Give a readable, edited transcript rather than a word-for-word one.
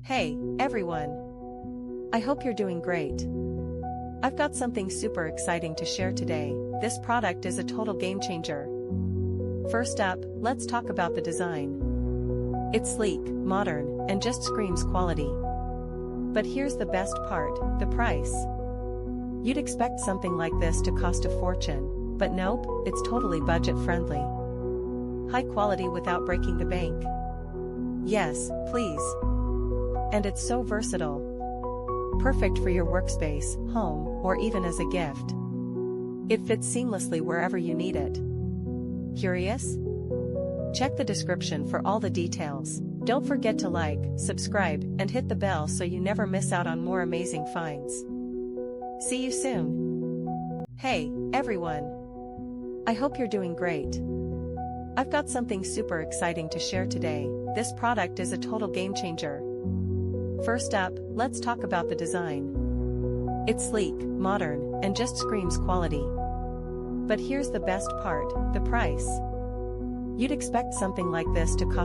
Hey, everyone. I hope you're doing great. I've got something super exciting to share today. This product is a total game changer. First up, let's talk about the design. It's sleek, modern, and just screams quality. But here's the best part, the price. You'd expect something like this to cost a fortune, but nope, it's totally budget-friendly. High quality without breaking the bank. Yes, please. And it's so versatile. Perfect for your workspace, home, or even as a gift. It fits seamlessly wherever you need it. Curious? Check the description for all the details. Don't forget to like, subscribe, and hit the bell so you never miss out on more amazing finds. See you soon. Hey, everyone. I hope you're doing great. I've got something super exciting to share today. This product is a total game changer. First up, let's talk about the design. It's sleek, modern, and just screams quality. But here's the best part, the price. You'd expect something like this to cost